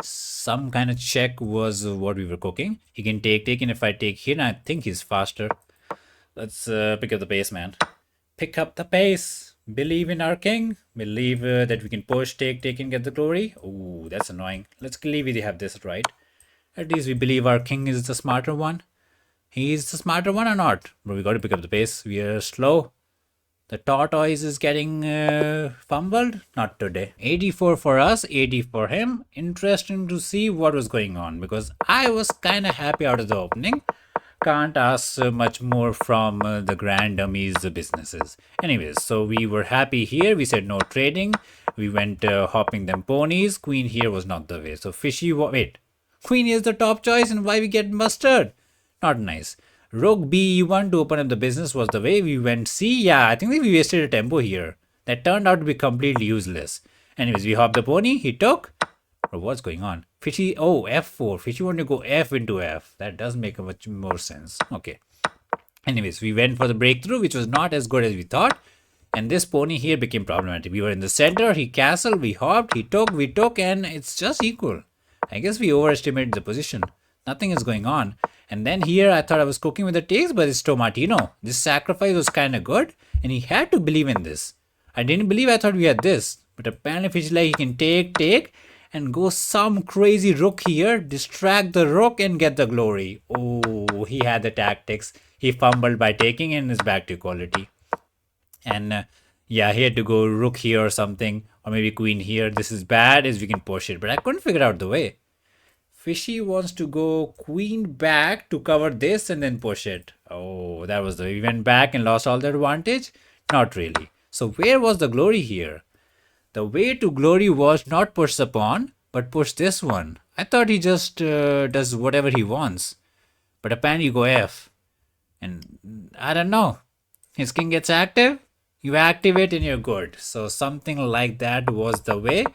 Some kind of check was what we were cooking. He can take, and if I take here, I think he's faster. Let's pick up the pace, man. Pick up the pace. Believe in our king. Believe that we can push, take, and get the glory. Oh, that's annoying. Let's believe we have this right. At least we believe our king is the smarter one. He's the smarter one or not? But we got to pick up the pace. We are slow. The tortoise is getting fumbled. Not today. 84 for us, 80 for him. Interesting to see what was going on because I was kind of happy out of the opening. Can't ask much more from the grand dummies businesses. Anyways, so we were happy here. We said no trading. We went hopping them ponies. Queen here was not the way. So fishy, wait. Queen is the top choice and why we get mustard? Not nice. Rook B1 to open up the business was the way. We went C. Yeah, I think we wasted a tempo here. That turned out to be completely useless. Anyways, we hopped the pony. He took. Or what's going on? Fishy, oh, F4. Fishy want to go F into F. That does make much more sense. Okay. Anyways, we went for the breakthrough, which was not as good as we thought. And this pony here became problematic. We were in the center. He castled. We hopped. He took. We took. And it's just equal. I guess we overestimated the position. Nothing is going on. And then here, I thought I was cooking with the takes, but it's Tomatino. This sacrifice was kind of good. And he had to believe in this. I didn't believe. I thought we had this. But apparently, Fishy like he can take. And go some crazy rook here, distract the rook and get the glory. Oh, he had the tactics. He fumbled by taking and is back to equality. And yeah, he had to go rook here or something. Or maybe queen here. This is bad as we can push it. But I couldn't figure out the way. Fishy wants to go queen back to cover this and then push it. Oh, that was the way. We went back and lost all the advantage? Not really. So where was the glory here? The way to glory was not push the pawn, but push this one. I thought he just does whatever he wants. But apparently you go F. And I don't know. His king gets active, you activate and you're good. So something like that was the way.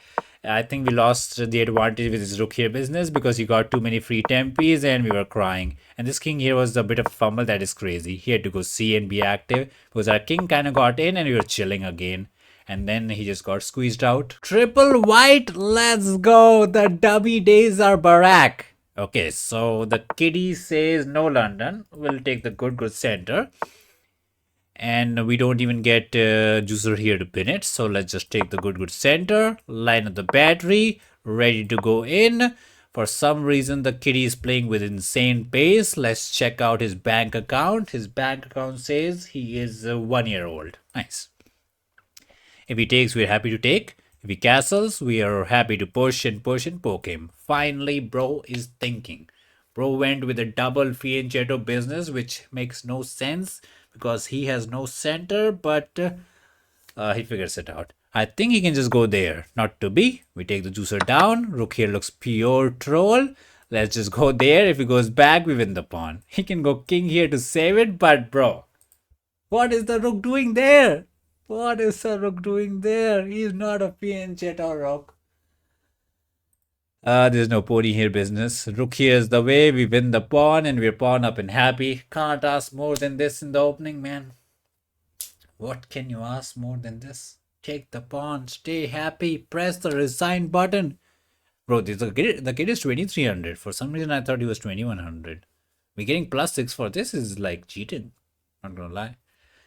I think we lost the advantage with his rook here business because he got too many free tempis and we were crying. And this king here was a bit of a fumble that is crazy. He had to go C and be active because our king kind of got in and we were chilling again. And then he just got squeezed out. Triple white, let's go. The dummy days are barak. Okay, so the kitty says no London. We'll take the good center. And we don't even get juicer here to pin it. So let's just take the good center, line up the battery, ready to go in. For some reason, the kitty is playing with insane pace. Let's check out his bank account. His bank account says he is 1 year old. Nice. If he takes, we're happy to take. If he castles, we are happy to push and poke him. Finally, bro is thinking. Bro went with a double fianchetto business, which makes no sense because he has no center, but he figures it out. I think he can just go there. Not to be. We take the juicer down. Rook here looks pure troll. Let's just go there. If he goes back, we win the pawn. He can go king here to save it, but bro, what is the rook doing there? What is the rook doing there? He's not a fianchetto rook. There's no pony here business. Rook here is the way. We win the pawn and we're pawn up and happy. Can't ask more than this in the opening, man. What can you ask more than this? Take the pawn, stay happy, press the resign button. Bro, the kid is 2300. For some reason, I thought he was 2100. We getting +6 for this is like cheating. Not gonna lie.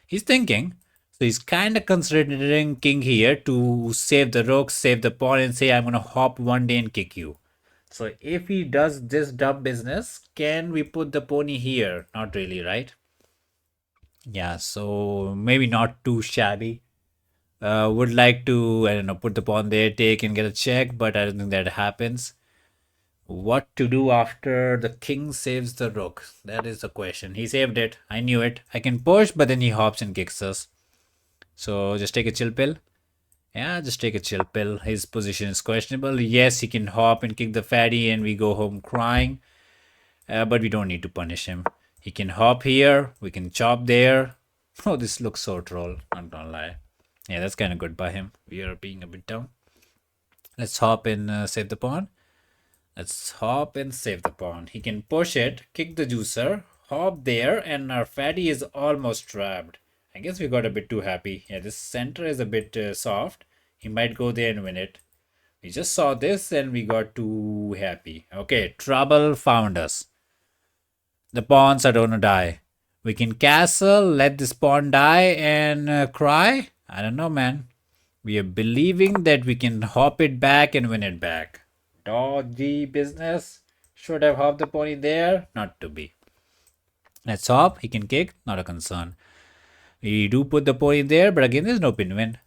He's thinking. So he's kind of considering king here to save the rook, save the pawn, and say, I'm gonna hop one day and kick you. So if he does this dumb business, can we put the pony here? Not really, right? Yeah, so maybe not too shabby. Would like to, I don't know, put the pawn there, take and get a check, but I don't think that happens. What to do after the king saves the rook? That is the question. He saved it. I knew it. I can push, but then he hops and kicks us. So just take a chill pill. Yeah, just take a chill pill. His position is questionable. Yes, he can hop and kick the fatty and we go home crying. But we don't need to punish him. He can hop here. We can chop there. Oh, this looks so troll. I'm not gonna lie. Yeah, that's kind of good by him. We are being a bit dumb. Let's hop and save the pawn. Let's hop and save the pawn. He can push it, kick the juicer, hop there, and our fatty is almost trapped. I guess we got a bit too happy. Yeah, this center is a bit soft. He might go there and win it. We just saw this and we got too happy. Okay, trouble found us. The pawns are gonna die. We can castle, let this pawn die and cry. I don't know, man. We are believing that we can hop it back and win it back. Dodgy business. Should have hopped the pony there. Not to be. Let's hop. He can kick. Not a concern. We do put the pony there, but again, there's no pin win.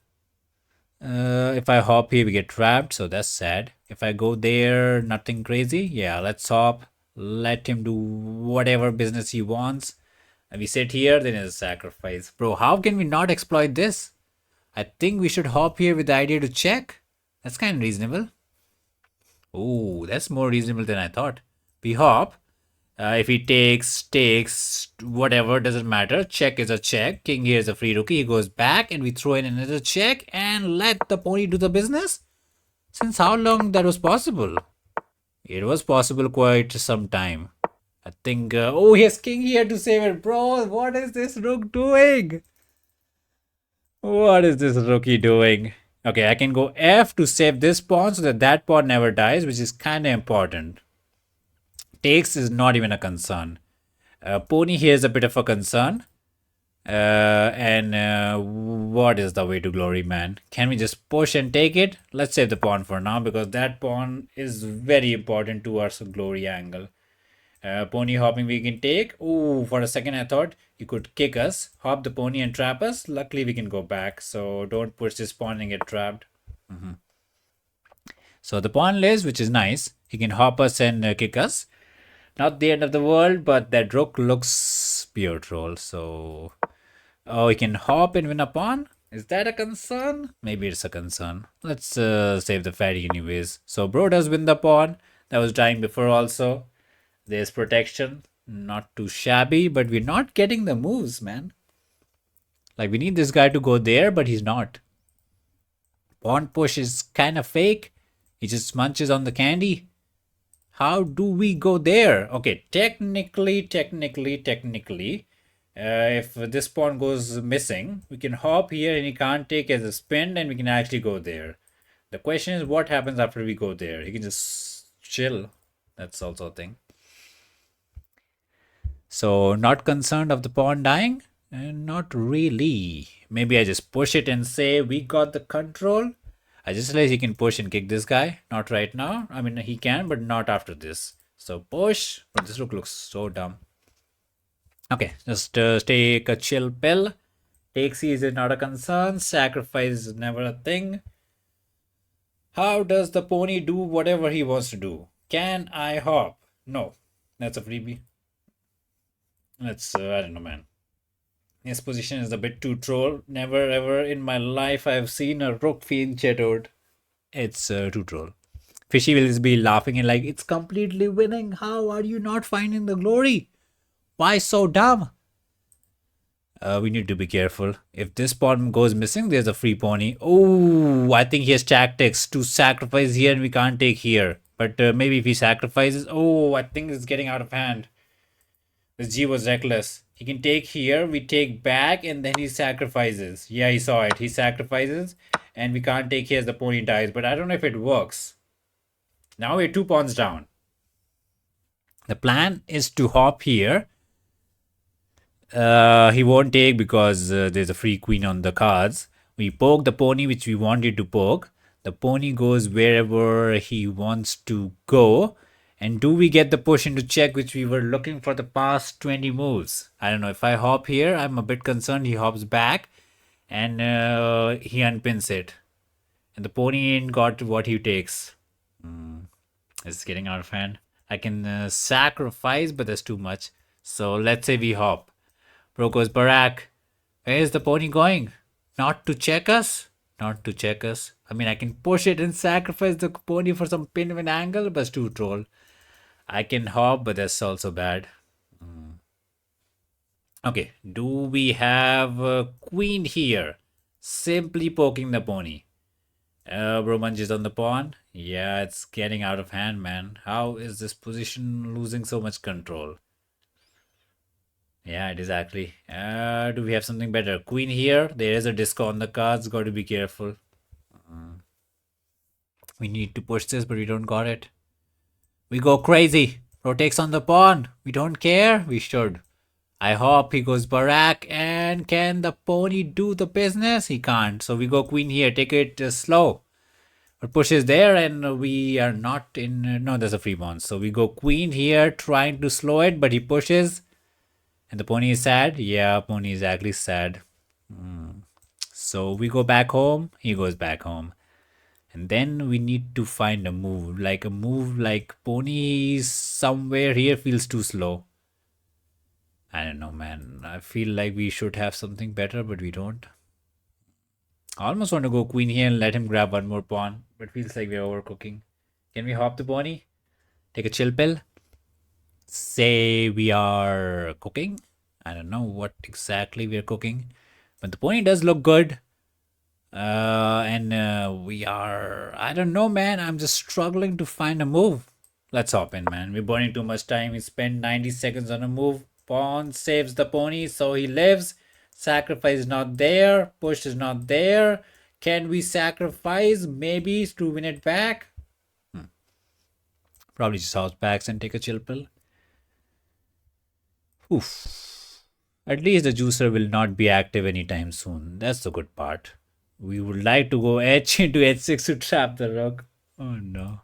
If I hop here, we get trapped, so that's sad. If I go there, nothing crazy. Yeah, let's hop. Let him do whatever business he wants. And we sit here, then it's a sacrifice. Bro, how can we not exploit this? I think we should hop here with the idea to check. That's kind of reasonable. Oh, that's more reasonable than I thought. We hop. If he takes, whatever, doesn't matter. Check is a check. King here is a free rookie. He goes back and we throw in another check and let the pony do the business. Since how long that was possible? It was possible quite some time. I think, oh, he has king here to save it. Bro, what is this rook doing? What is this rookie doing? Okay, I can go F to save this pawn so that that pawn never dies, which is kind of important. Takes is not even a concern. Pony here is a bit of a concern. What is the way to glory, man? Can we just push and take it? Let's save the pawn for now because that pawn is very important to our glory angle. Pony hopping we can take. Oh, for a second I thought you could kick us, hop the pony and trap us. Luckily we can go back, so don't push this pawn and get trapped. So the pawn lays, which is nice. He can hop us and kick us. Not the end of the world, but that rook looks pure troll. So, oh, he can hop and win a pawn. Is that a concern? Maybe it's a concern. Let's save the fatty anyways. So bro does win the pawn. That was dying before also. There's protection. Not too shabby, but we're not getting the moves, man. Like we need this guy to go there, but he's not. Pawn push is kind of fake. He just munches on the candy. How do we go there? Okay, technically, if this pawn goes missing, we can hop here and he can't take as a spin and we can actually go there. The question is what happens after we go there? He can just chill. That's also a thing. So not concerned of the pawn dying? Not really. Maybe I just push it and say we got the control. I just realized he can push and kick this guy. Not right now. I mean, he can, but not after this. So push. But this rook looks so dumb. Okay, just take a chill pill. Take C is not a concern. Sacrifice is never a thing. How does the pony do whatever he wants to do? Can I hop? No. That's a freebie. That's, I don't know, man. His position is a bit too troll. Never ever in my life I've seen a rook being shadowed. It's too troll. Fishy will be laughing and like, it's completely winning. How are you not finding the glory? Why so dumb? We need to be careful. If this pawn goes missing, there's a free pony. Oh, I think he has tactics to sacrifice here and we can't take here. But maybe if he sacrifices... Oh, I think it's getting out of hand. This G was reckless. He can take here, we take back, and then he sacrifices. Yeah, he saw it. He sacrifices, and we can't take here as the pony dies. But I don't know if it works. Now we're 2 pawns down. The plan is to hop here. He won't take because there's a free queen on the cards. We poke the pony which we wanted to poke. The pony goes wherever he wants to go. And do we get the push into check which we were looking for the past 20 moves? I don't know. If I hop here, I'm a bit concerned. He hops back and he unpins it. And the pony ain't got what he takes. It's getting out of hand. I can sacrifice, but there's too much. So let's say we hop. Bro goes Barack. Where is the pony going? Not to check us? Not to check us. I mean, I can push it and sacrifice the pony for some pin with angle, but it's too troll. I can hop, but that's also bad. Okay, do we have a queen here? Simply poking the pony. Bro munches on the pawn. Yeah, it's getting out of hand, man. How is this position losing so much control? Yeah, it is actually. Do we have something better? Queen here. There is a disco on the cards. Got to be careful. We need to push this, but we don't got it. We go crazy. Bro takes on the pawn. We don't care. We should. I hope he goes Barack. And can the pony do the business? He can't. So we go queen here. Take it slow. But push is there and we are not in... no, there's a free pawn. So we go queen here trying to slow it. But he pushes. And the pony is sad. Yeah, pony is actually sad. So we go back home. He goes back home. And then we need to find a move. Like a move like pony somewhere here feels too slow. I don't know, man. I feel like we should have something better, but we don't. I almost want to go queen here and let him grab one more pawn. But feels like we're overcooking. Can we hop the pony? Take a chill pill? Say we are cooking? I don't know what exactly we're cooking. But the pony does look good. And we are... I don't know, man. I'm just struggling to find a move. Let's hop in, man. We're burning too much time. We spent 90 seconds on a move. Pawn saves the pony, so he lives. Sacrifice is not there. Push is not there. Can we sacrifice? Maybe to win it back. Probably just house backs and take a chill pill. Oof. At least the juicer will not be active anytime soon. That's the good part. We would like to go h into h6 to trap the rook. Oh no.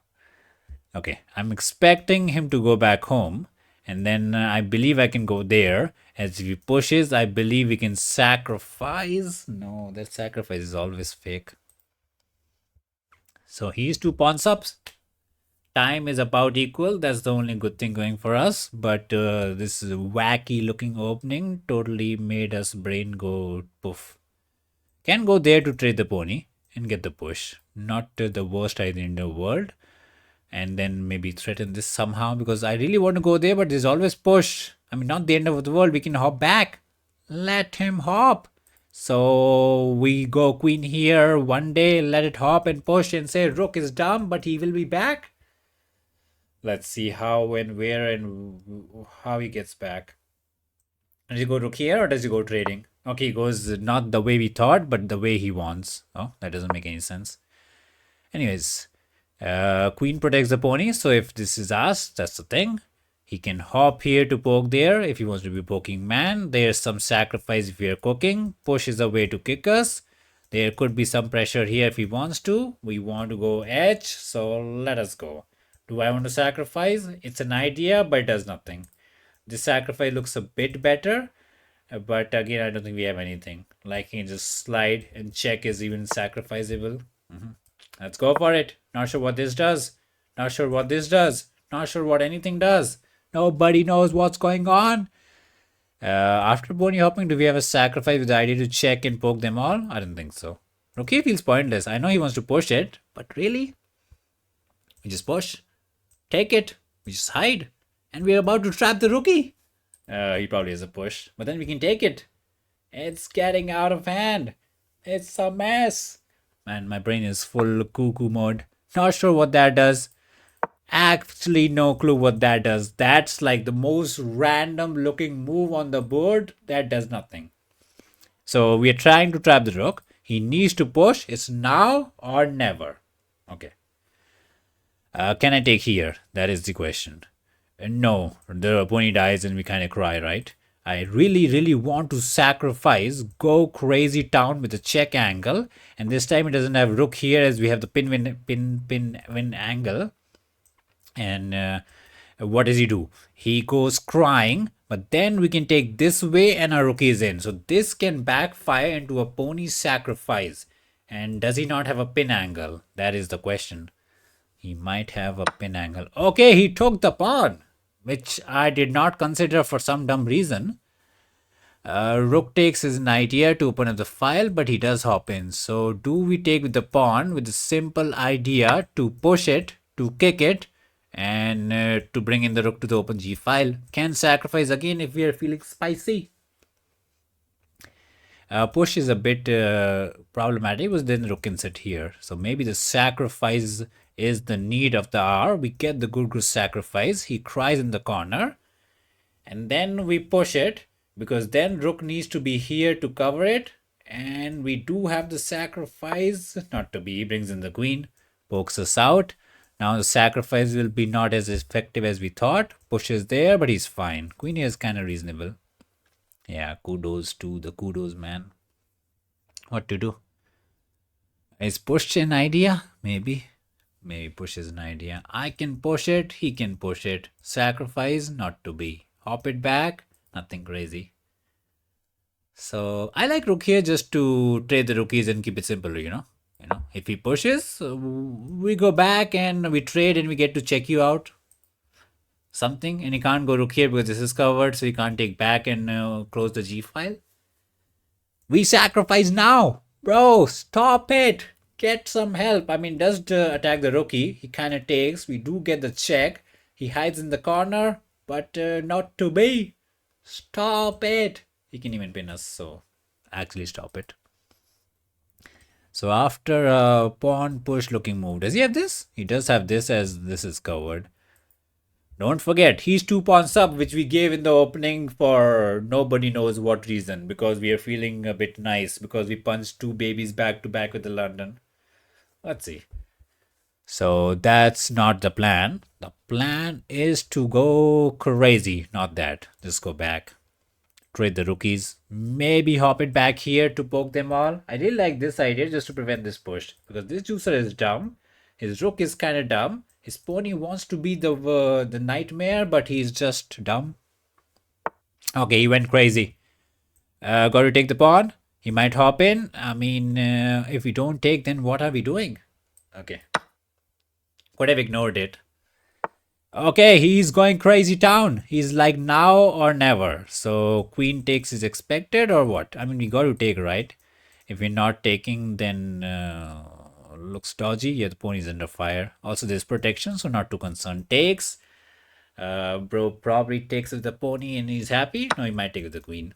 Okay, I'm expecting him to go back home. And then I believe I can go there. As if he pushes, I believe we can sacrifice. No, that sacrifice is always fake. So he's 2 pawns up. Time is about equal. That's the only good thing going for us. But this wacky looking opening totally made us brain go poof. Can go there to trade the pony and get the push. Not the worst idea in the world. And then maybe threaten this somehow because I really want to go there, but there's always push. I mean, not the end of the world. We can hop back. Let him hop. So we go queen here one day, let it hop and push and say rook is dumb, but he will be back. Let's see how and where and how he gets back. Does he go rook here or does he go trading? Okay, he goes not the way we thought, but the way he wants. Oh, that doesn't make any sense. Anyways, Queen protects the pony, so if this is us, that's the thing. He can hop here to poke there if he wants to be poking man. There's some sacrifice if we are cooking. Push is a way to kick us. There could be some pressure here if he wants to. We want to go edge, so let us go. Do I want to sacrifice? It's an idea, but it does nothing. This sacrifice looks a bit better, but again, I don't think we have anything. Like, he can just slide and check is even sacrificable. Let's go for it. Not sure what this does. Not sure what this does. Not sure what anything does. Nobody knows what's going on. After pony hopping, do we have a sacrifice with the idea to check and poke them all? I don't think so. Rookie feels pointless. I know he wants to push it, but really? We just push. Take it. We just hide. And we're about to trap the rookie. He probably has a push, but then we can take it. It's getting out of hand. It's a mess. Man, my brain is full cuckoo mode. Not sure what that does. Actually, no clue what that does. That's like the most random looking move on the board. That does nothing. So we are trying to trap the rook. He needs to push. It's now or never. Okay. Can I take here? That is the question. No, the pony dies and we kind of cry, right? I really want to sacrifice, go crazy town with a check angle, and this time it doesn't have rook here as we have the pin win angle. And what does he do? He goes crying, but then we can take this way and our rook is in. So this can backfire into a pony sacrifice. And does he not have a pin angle? That is the question. He might have a pin angle. Okay, he took the pawn, which I did not consider for some dumb reason. Rook takes is an idea to open up the file, but he does hop in. So do we take with the pawn with the simple idea to push it, to kick it, and to bring in the rook to the open G file? Can sacrifice again if we are feeling spicy. Push is a bit problematic, because then rook can sit here. So maybe the sacrifice is the need of the hour. We get the Gurgru sacrifice. He cries in the corner. And then we push it, because then rook needs to be here to cover it. And we do have the sacrifice. Not to be. He brings in the queen. Pokes us out. Now the sacrifice will be not as effective as we thought. Push is there, but he's fine. Queen here is kind of reasonable. Yeah, kudos to the kudos, man. What to do? Is push an idea? Maybe. Maybe push is an idea. I can push it. He can push it. Sacrifice, not to be. Hop it back. Nothing crazy. So I like rook here just to trade the rookies and keep it simple, you know. If he pushes, we go back and we trade and we get to check you out. Something, and he can't go rook here because this is covered, so he can't take back and close the G file. We sacrifice now, bro. Stop it. Get some help. I mean, does attack the rookie. He kind of takes. We do get the check. He hides in the corner, but not to be. Stop it. He can even pin us, so actually stop it. So after a pawn push looking move, does he have this? He does have this, as this is covered. Don't forget, he's 2 pawns up, which we gave in the opening for nobody knows what reason. Because we are feeling a bit nice. Because we punched 2 babies back to back with the London. Let's see. So that's not the plan. The plan is to go crazy. Not that. Just go back. Trade the rookies. Maybe hop it back here to poke them all. I really like this idea just to prevent this push. Because this juicer is dumb. His rook is kind of dumb. His pony wants to be the nightmare, but he's just dumb. Okay, he went crazy. Got to take the pawn. He might hop in. I mean, if we don't take, then what are we doing? Okay. Could have ignored it. Okay, he's going crazy town. He's like now or never. So queen takes is expected or what? I mean, we got to take, right? If we're not taking, then looks dodgy. Yeah, the pony's under fire. Also, there's protection, so not too concerned. Takes. Bro probably takes with the pony and he's happy. No, he might take with the queen.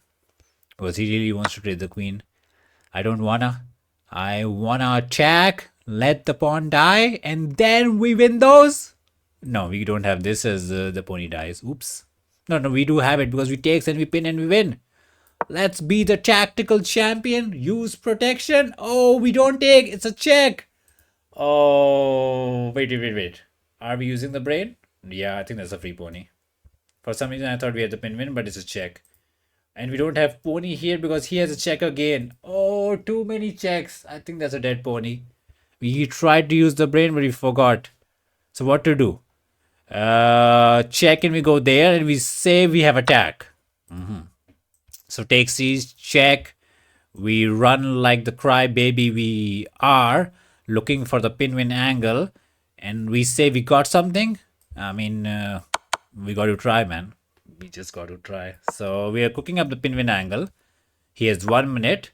Because he really wants to trade the queen. I don't wanna. I wanna attack, let the pawn die, and then we win those. No, we don't have this as the pony dies. Oops. No, we do have it because we takes and we pin and we win. Let's be the tactical champion. Use protection. Oh, we don't take. It's a check. Oh, wait. Are we using the brain? Yeah, I think that's a free pony. For some reason, I thought we had the pin, but it's a check. And we don't have pony here because he has a check again. Oh, too many checks. I think that's a dead pony. We tried to use the brain, but we forgot. So what to do? Check and we go there and we say we have attack. So take siege, check. We run like the crybaby we are, looking for the pinwin angle, and we say we got something. I mean, we got to try, man. We just got to try. So we are cooking up the pinwin angle. He has 1 minute.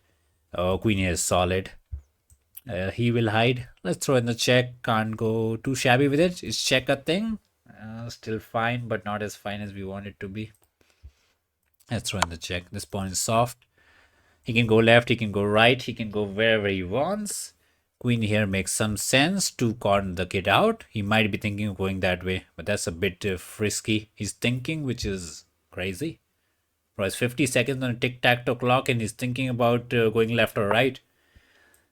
Oh, queen here is solid. He will hide. Let's throw in the check. Can't go too shabby with it. Is check a thing? Still fine, but not as fine as we want it to be. Let's throw in the check. This pawn is soft. He can go left, he can go right, he can go wherever he wants. Queen here makes some sense to corner the kid out. He might be thinking of going that way, but that's a bit frisky. He's thinking, which is crazy. Bro, it's 50 seconds on a tic-tac-toe clock and he's thinking about going left or right.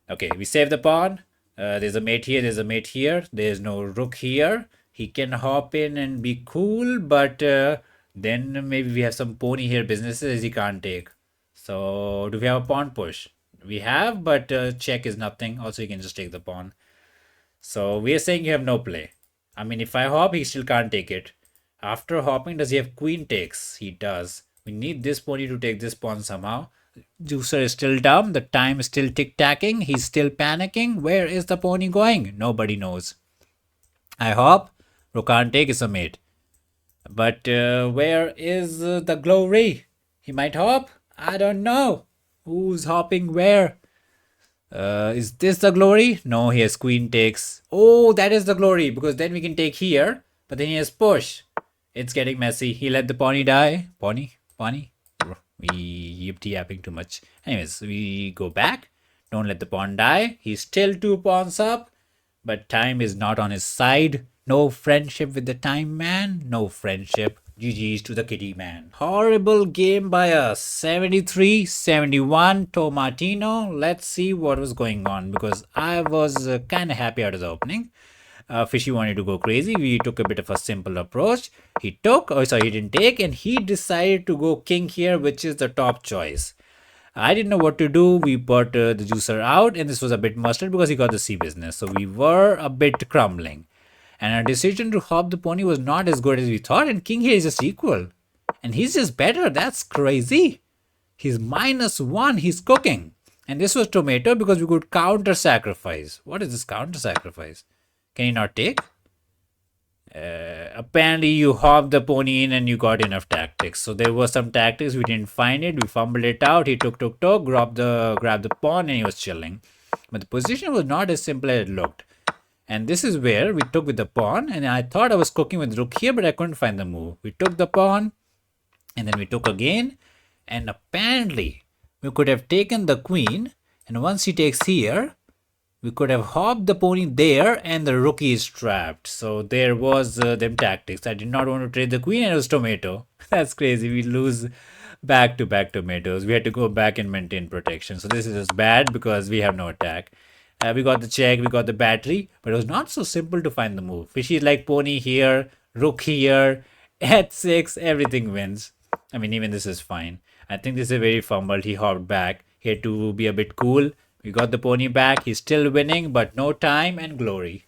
Okay, we save the pawn. There's a mate here, there's a mate here. There's no rook here. He can hop in and be cool, but then maybe we have some pony here businesses he can't take. So do we have a pawn push? We have, but check is nothing. Also, you can just take the pawn. So we are saying you have no play. I mean, if I hop, he still can't take it. After hopping, does he have queen takes? He does. We need this pony to take this pawn somehow. Juicer is still dumb. The time is still tic-tacking. He's still panicking. Where is the pony going? Nobody knows. I hop. Rook can't take is a mate. But where is the glory? He might hop. I don't know. Who's hopping where? Is this the glory? No, he has queen takes. Oh, that is the glory because then we can take here. But then he has push. It's getting messy. He let the pony die. Pony? We yip-yapping too much. Anyways, we go back. Don't let the pawn die. He's still 2 pawns up. But time is not on his side. No friendship with the time man. No friendship. GG's to the kitty man. Horrible game by us. 73-71 Tomatino. Let's see what was going on because I was kind of happy out of the opening. Fishy wanted to go crazy. We took a bit of a simple approach. He didn't take, and he decided to go king here, which is the top choice. I didn't know what to do. We brought the juicer out, and this was a bit mustard because he got the C business. So we were a bit crumbling. And our decision to hop the pony was not as good as we thought, and king here is just equal. And he's just better. That's crazy. He's -1. He's cooking. And this was tomato because we could counter sacrifice. What is this counter sacrifice? Can you not take? Apparently you hopped the pony in and you got enough tactics. So there was some tactics. We didn't find it. We fumbled it out. He took, grabbed the pawn and he was chilling. But the position was not as simple as it looked. And this is where we took with the pawn. And I thought I was cooking with rook here, but I couldn't find the move. We took the pawn and then we took again. And apparently we could have taken the queen. And once he takes here, we could have hopped the pony there and the rookie is trapped. So there was them tactics. I did not want to trade the queen and it was tomato. That's crazy. We lose back-to-back tomatoes. We had to go back and maintain protection. So this is just bad because we have no attack. We got the check, we got the battery, but it was not so simple to find the move. Fishy is like pony here, rook here, h6, everything wins. I mean, even this is fine. I think this is very fumbled. He hopped back. He had to be a bit cool. We got the pony back. He's still winning, but no time and glory.